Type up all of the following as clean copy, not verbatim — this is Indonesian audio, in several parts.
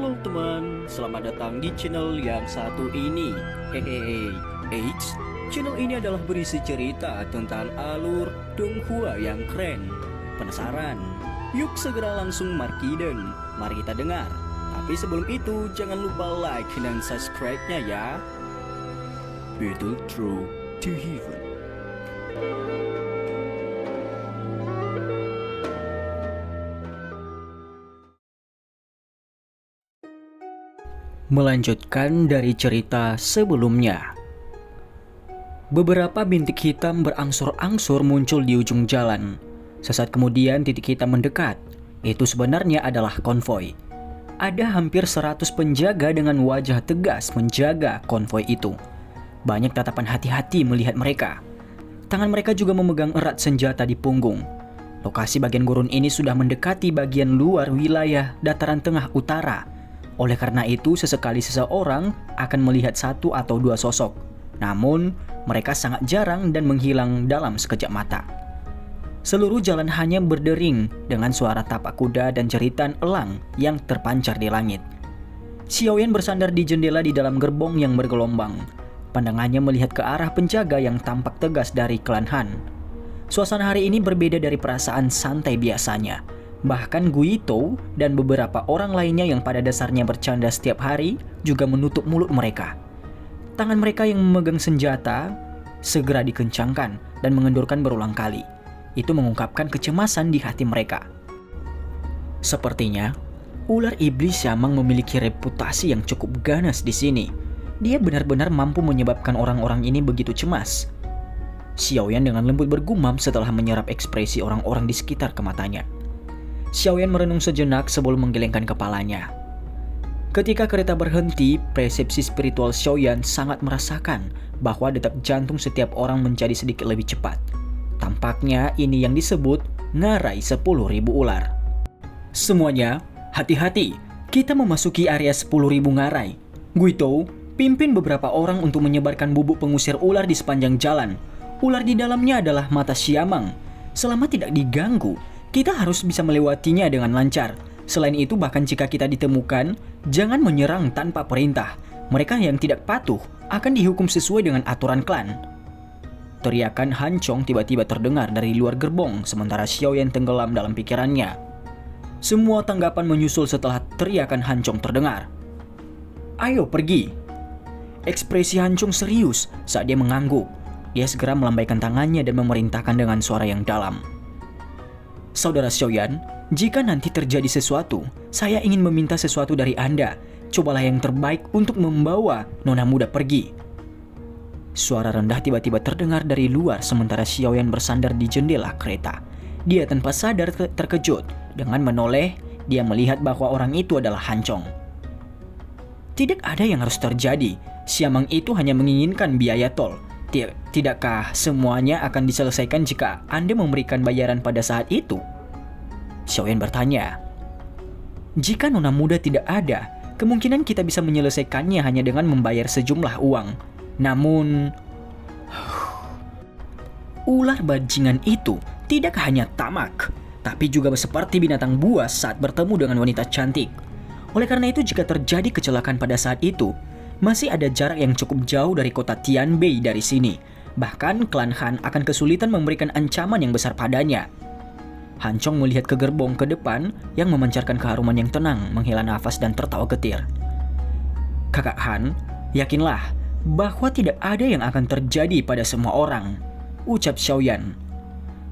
Halo teman, selamat datang di channel yang satu ini. Hehehe, Eits, channel ini adalah berisi cerita tentang alur Donghua yang keren. Penasaran? Yuk segera langsung markiden, mari kita dengar. Tapi sebelum itu, jangan lupa like dan subscribe-nya ya. Battle Through to Heaven. Melanjutkan dari cerita sebelumnya. Beberapa bintik hitam berangsur-angsur muncul di ujung jalan. Sesaat kemudian titik hitam mendekat. Itu sebenarnya adalah konvoi. Ada hampir 100 penjaga dengan wajah tegas menjaga konvoi itu. Banyak tatapan hati-hati melihat mereka. Tangan mereka juga memegang erat senjata di punggung. Lokasi bagian gurun ini sudah mendekati bagian luar wilayah dataran tengah utara. Oleh karena itu, sesekali seseorang akan melihat satu atau dua sosok. Namun, mereka sangat jarang dan menghilang dalam sekejap mata. Seluruh jalan hanya berdering dengan suara tapak kuda dan jeritan elang yang terpancar di langit. Xiaoyan bersandar di jendela di dalam gerbong yang bergelombang. Pandangannya melihat ke arah penjaga yang tampak tegas dari klan Han. Suasana hari ini berbeda dari perasaan santai biasanya. Bahkan Guito dan beberapa orang lainnya yang pada dasarnya bercanda setiap hari juga menutup mulut mereka. Tangan mereka yang memegang senjata segera dikencangkan dan mengendurkan berulang kali. Itu mengungkapkan kecemasan di hati mereka. Sepertinya, ular iblis Yamang memiliki reputasi yang cukup ganas di sini. Dia benar-benar mampu menyebabkan orang-orang ini begitu cemas. Xiaoyan dengan lembut bergumam setelah menyerap ekspresi orang-orang di sekitar ke matanya. Xiaoyan merenung sejenak sebelum menggelengkan kepalanya. Ketika kereta berhenti, persepsi spiritual Xiaoyan sangat merasakan bahwa detak jantung setiap orang menjadi sedikit lebih cepat. Tampaknya ini yang disebut ngarai 10.000 ular. Semuanya, hati-hati, kita memasuki area 10.000 ngarai. Guito, pimpin beberapa orang untuk menyebarkan bubuk pengusir ular di sepanjang jalan. Ular di dalamnya adalah mata Siamang. Selama tidak diganggu, kita harus bisa melewatinya dengan lancar. Selain itu, bahkan jika kita ditemukan, jangan menyerang tanpa perintah. Mereka yang tidak patuh akan dihukum sesuai dengan aturan klan. Teriakan Han Chong tiba-tiba terdengar dari luar gerbong, sementara Xiaoyan tenggelam dalam pikirannya. Semua tanggapan menyusul setelah teriakan Han Chong terdengar. Ayo pergi. Ekspresi Han Chong serius saat dia mengangguk. Dia segera melambaikan tangannya dan memerintahkan dengan suara yang dalam. Saudara Xiaoyan, jika nanti terjadi sesuatu, saya ingin meminta sesuatu dari Anda. Cobalah yang terbaik untuk membawa nona muda pergi. Suara rendah tiba-tiba terdengar dari luar sementara Xiaoyan bersandar di jendela kereta. Dia tanpa sadar terkejut. Dengan menoleh, dia melihat bahwa orang itu adalah Han Chong. Tidak ada yang harus terjadi. Siamang itu hanya menginginkan biaya tol. Tidakkah semuanya akan diselesaikan jika Anda memberikan bayaran pada saat itu? Xiaoyan bertanya. Jika nona muda tidak ada, kemungkinan kita bisa menyelesaikannya hanya dengan membayar sejumlah uang. Namun, ular bajingan itu tidak hanya tamak, tapi juga seperti binatang buas saat bertemu dengan wanita cantik. Oleh karena itu, jika terjadi kecelakaan pada saat itu, masih ada jarak yang cukup jauh dari kota Tianbei dari sini. Bahkan klan Han akan kesulitan memberikan ancaman yang besar padanya. Han Chong melihat ke gerbong ke depan yang memancarkan keharuman yang tenang, menghela nafas dan tertawa getir. Kakak Han, yakinlah bahwa tidak ada yang akan terjadi pada semua orang, ucap Xiaoyan.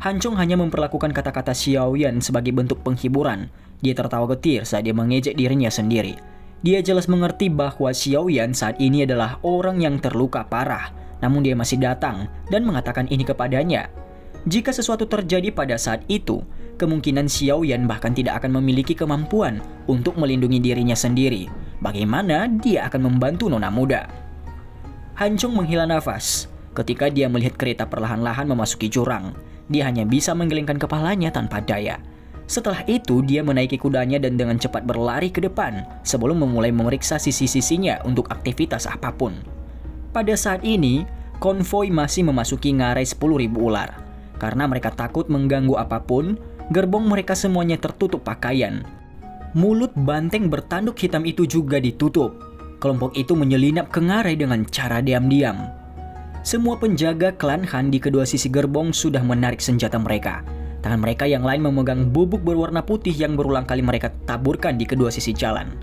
Han Chong hanya memperlakukan kata-kata Xiaoyan sebagai bentuk penghiburan. Dia tertawa getir saat dia mengejek dirinya sendiri. Dia jelas mengerti bahwa Xiaoyan saat ini adalah orang yang terluka parah, namun dia masih datang dan mengatakan ini kepadanya. Jika sesuatu terjadi pada saat itu, kemungkinan Xiaoyan bahkan tidak akan memiliki kemampuan untuk melindungi dirinya sendiri. Bagaimana dia akan membantu nona muda? Han Chong menghela nafas. Ketika dia melihat kereta perlahan-lahan memasuki jurang, dia hanya bisa menggelengkan kepalanya tanpa daya. Setelah itu, dia menaiki kudanya dan dengan cepat berlari ke depan sebelum memulai memeriksa sisi-sisinya untuk aktivitas apapun. Pada saat ini, konvoi masih memasuki ngarai 10.000 ular. Karena mereka takut mengganggu apapun, gerbong mereka semuanya tertutup pakaian. Mulut banteng bertanduk hitam itu juga ditutup. Kelompok itu menyelinap ke ngarai dengan cara diam-diam. Semua penjaga klan Han di kedua sisi gerbong sudah menarik senjata mereka. Tangan mereka yang lain memegang bubuk berwarna putih yang berulang kali mereka taburkan di kedua sisi jalan.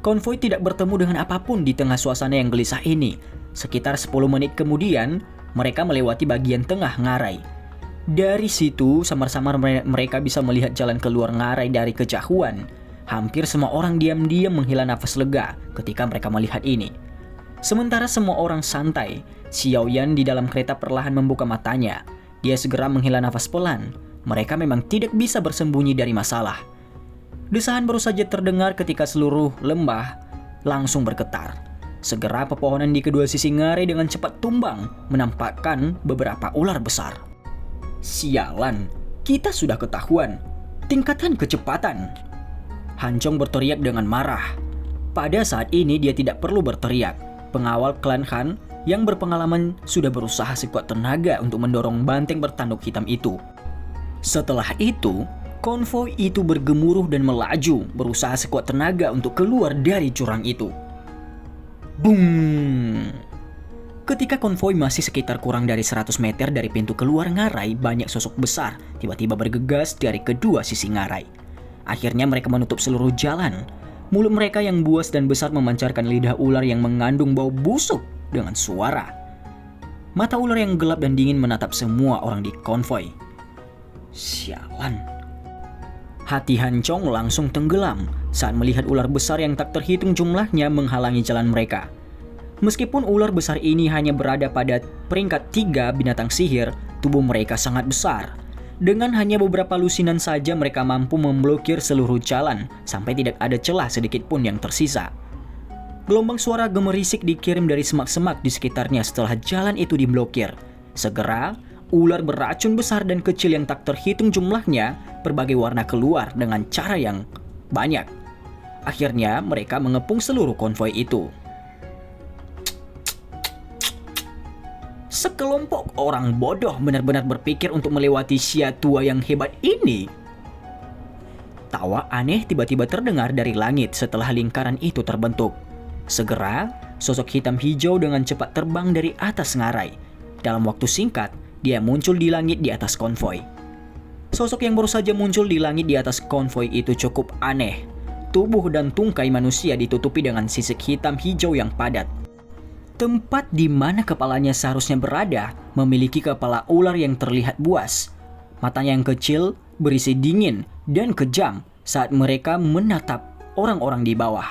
Konvoi tidak bertemu dengan apapun di tengah suasana yang gelisah ini. Sekitar 10 menit kemudian, mereka melewati bagian tengah ngarai. Dari situ, samar-samar mereka bisa melihat jalan keluar ngarai dari kejauhan. Hampir semua orang diam-diam menghela nafas lega ketika mereka melihat ini. Sementara semua orang santai, Xiaoyan di dalam kereta perlahan membuka matanya. Dia segera menghela nafas pelan. Mereka memang tidak bisa bersembunyi dari masalah. Desahan baru saja terdengar ketika seluruh lembah langsung bergetar. Segera pepohonan di kedua sisi ngarai dengan cepat tumbang, menampakkan beberapa ular besar. Sialan, kita sudah ketahuan. Tingkatkan kecepatan. Han Chong berteriak dengan marah. Pada saat ini dia tidak perlu berteriak. Pengawal klan Han yang berpengalaman sudah berusaha sekuat tenaga untuk mendorong banteng bertanduk hitam itu. Setelah itu, konvoi itu bergemuruh dan melaju, berusaha sekuat tenaga untuk keluar dari jurang itu. Boom! Ketika konvoi masih sekitar kurang dari 100 meter dari pintu keluar ngarai, banyak sosok besar tiba-tiba bergegas dari kedua sisi ngarai. Akhirnya mereka menutup seluruh jalan. Mulut mereka yang buas dan besar memancarkan lidah ular yang mengandung bau busuk dengan suara. Mata ular yang gelap dan dingin menatap semua orang di konvoi. Sialan. Hati Han Chong langsung tenggelam saat melihat ular besar yang tak terhitung jumlahnya menghalangi jalan mereka. Meskipun ular besar ini hanya berada pada peringkat 3 binatang sihir, tubuh mereka sangat besar. Dengan hanya beberapa lusinan saja mereka mampu memblokir seluruh jalan sampai tidak ada celah sedikit pun yang tersisa. Gelombang suara gemerisik dikirim dari semak-semak di sekitarnya setelah jalan itu diblokir. Segera, ular beracun besar dan kecil yang tak terhitung jumlahnya berbagai warna keluar dengan cara yang banyak. Akhirnya mereka mengepung seluruh konvoi itu. Sekelompok orang bodoh benar-benar berpikir untuk melewati Xia tua yang hebat ini. Tawa aneh tiba-tiba terdengar dari langit setelah lingkaran itu terbentuk. Segera, sosok hitam hijau dengan cepat terbang dari atas ngarai. Dalam waktu singkat, dia muncul di langit di atas konvoi. Sosok yang baru saja muncul di langit di atas konvoi itu cukup aneh. Tubuh dan tungkai manusia ditutupi dengan sisik hitam hijau yang padat. Tempat di mana kepalanya seharusnya berada memiliki kepala ular yang terlihat buas. Matanya yang kecil berisi dingin dan kejam saat mereka menatap orang-orang di bawah.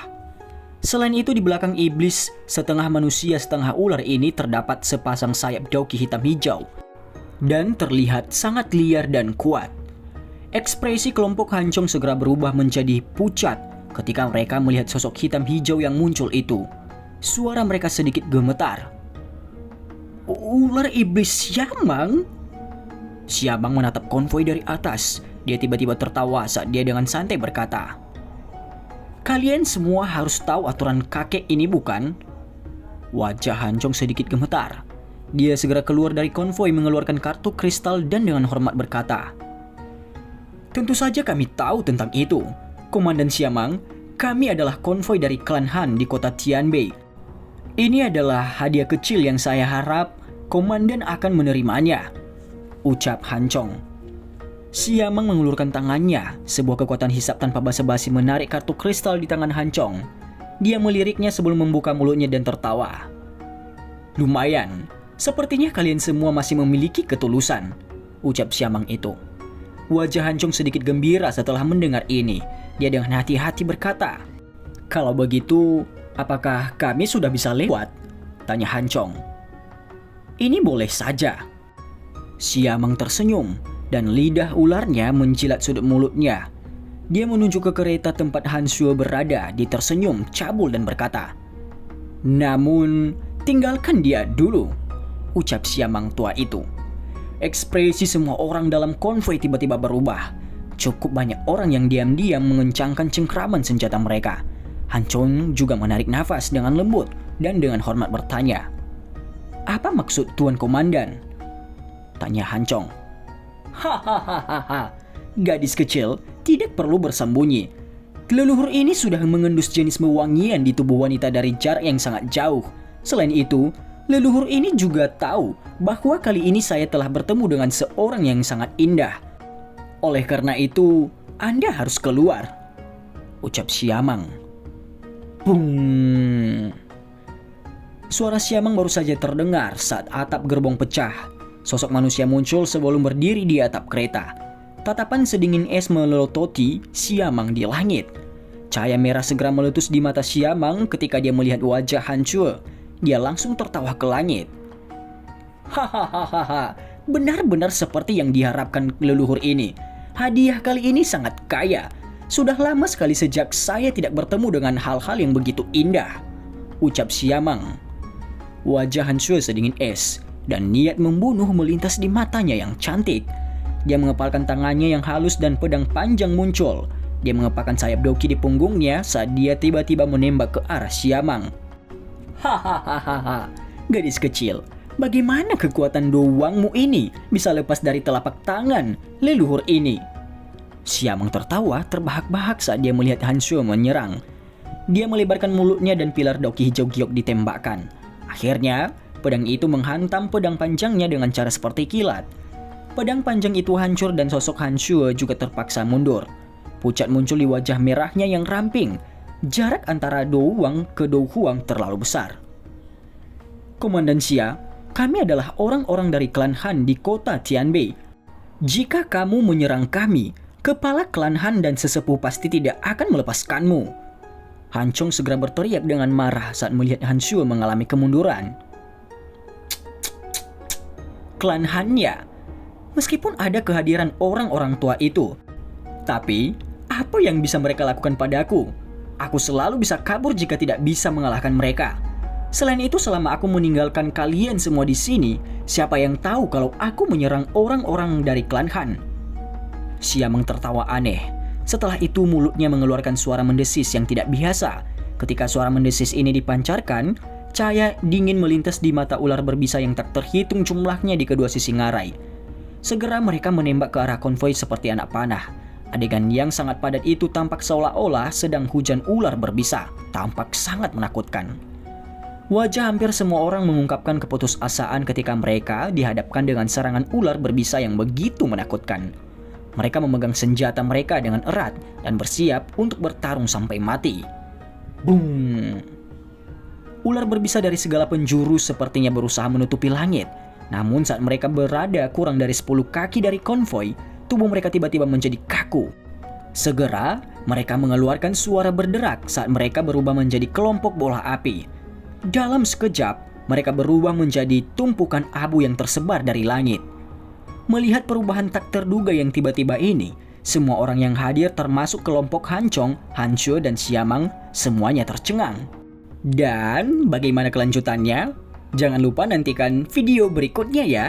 Selain itu di belakang iblis setengah manusia setengah ular ini terdapat sepasang sayap doki hitam hijau dan terlihat sangat liar dan kuat. Ekspresi kelompok Han Chong segera berubah menjadi pucat ketika mereka melihat sosok hitam hijau yang muncul itu. Suara mereka sedikit gemetar. Ular iblis Siamang? Siamang menatap konvoi dari atas. Dia tiba-tiba tertawa saat dia dengan santai berkata, "Kalian semua harus tahu aturan kakek ini bukan?" Wajah Han Chong sedikit gemetar. Dia segera keluar dari konvoi mengeluarkan kartu kristal dan dengan hormat berkata, "Tentu saja kami tahu tentang itu. Komandan Siamang, kami adalah konvoi dari klan Han di kota Tianbei. Ini adalah hadiah kecil yang saya harap komandan akan menerimanya," ucap Han Chong. Siamang mengulurkan tangannya, sebuah kekuatan hisap tanpa basa-basi menarik kartu kristal di tangan Han Chong. Dia meliriknya sebelum membuka mulutnya dan tertawa. "Lumayan, sepertinya kalian semua masih memiliki ketulusan," ucap Siamang itu. Wajah Han Chong sedikit gembira setelah mendengar ini. Dia dengan hati-hati berkata, "Kalau begitu, apakah kami sudah bisa lewat?" tanya Han Chong. "Ini boleh saja." Siamang tersenyum dan lidah ularnya menjilat sudut mulutnya. Dia menunjuk ke kereta tempat Han Shuo berada. Dia tersenyum, cabul dan berkata, "Namun, tinggalkan dia dulu," ucap Siamang tua itu. Ekspresi semua orang dalam konvoi tiba-tiba berubah. Cukup banyak orang yang diam-diam mengencangkan cengkraman senjata mereka. Han Chong juga menarik nafas dengan lembut dan dengan hormat bertanya, "Apa maksud Tuan Komandan?" tanya Han Chong. "Hahaha, gadis kecil tidak perlu bersembunyi. Leluhur ini sudah mengendus jenis wewangian di tubuh wanita dari jarak yang sangat jauh. Selain itu, leluhur ini juga tahu bahwa kali ini saya telah bertemu dengan seorang yang sangat indah. Oleh karena itu, Anda harus keluar, ucap Siamang. Bung. Suara Siamang baru saja terdengar saat atap gerbong pecah. Sosok manusia muncul sebelum berdiri di atap kereta. Tatapan sedingin es melototi Siamang di langit. Cahaya merah segera meletus di mata Siamang ketika dia melihat wajah Hanchue. Dia langsung tertawa ke langit. Hahaha, benar-benar seperti yang diharapkan leluhur ini. Hadiah kali ini sangat kaya. Sudah lama sekali sejak saya tidak bertemu dengan hal-hal yang begitu indah, ucap Siamang. Wajah Hanchue sedingin es dan niat membunuh melintas di matanya yang cantik. Dia mengepalkan tangannya yang halus dan pedang panjang muncul. Dia mengepakkan sayap doki di punggungnya saat dia tiba-tiba menembak ke arah Siamang. Hahaha, gadis kecil, bagaimana kekuatan doangmu ini bisa lepas dari telapak tangan leluhur ini? Siamang tertawa terbahak-bahak saat dia melihat Hanchue menyerang. Dia melebarkan mulutnya dan pilar doki hijau giok ditembakkan. Akhirnya, pedang itu menghantam pedang panjangnya dengan cara seperti kilat. Pedang panjang itu hancur dan sosok Hanchue juga terpaksa mundur. Pucat muncul di wajah merahnya yang ramping. Jarak antara Douwang ke Douhuang terlalu besar. Komandan Xia, kami adalah orang-orang dari klan Han di kota Tianbei. Jika kamu menyerang kami, kepala klan Han dan sesepuh pasti tidak akan melepaskanmu. Han Chong segera berteriak dengan marah saat melihat Hanchue mengalami kemunduran. Klan Han ya? Meskipun ada kehadiran orang-orang tua itu, tapi apa yang bisa mereka lakukan padaku? Aku selalu bisa kabur jika tidak bisa mengalahkan mereka. Selain itu, selama aku meninggalkan kalian semua di sini, siapa yang tahu kalau aku menyerang orang-orang dari klan Han? Siamang tertawa aneh. Setelah itu mulutnya mengeluarkan suara mendesis yang tidak biasa. Ketika suara mendesis ini dipancarkan, cahaya dingin melintas di mata ular berbisa yang tak terhitung jumlahnya di kedua sisi ngarai. Segera mereka menembak ke arah konvoi seperti anak panah. Adegan yang sangat padat itu tampak seolah-olah sedang hujan ular berbisa. Tampak sangat menakutkan. Wajah hampir semua orang mengungkapkan keputusasaan ketika mereka dihadapkan dengan serangan ular berbisa yang begitu menakutkan. Mereka memegang senjata mereka dengan erat dan bersiap untuk bertarung sampai mati. Boom! Ular berbisa dari segala penjuru sepertinya berusaha menutupi langit. Namun saat mereka berada kurang dari 10 kaki dari konvoi, tubuh mereka tiba-tiba menjadi kaku. Segera, mereka mengeluarkan suara berderak saat mereka berubah menjadi kelompok bola api. Dalam sekejap, mereka berubah menjadi tumpukan abu yang tersebar dari langit. Melihat perubahan tak terduga yang tiba-tiba ini, semua orang yang hadir termasuk kelompok Han Chong, Hanchue, dan Siamang semuanya tercengang. Dan bagaimana kelanjutannya? Jangan lupa nantikan video berikutnya ya.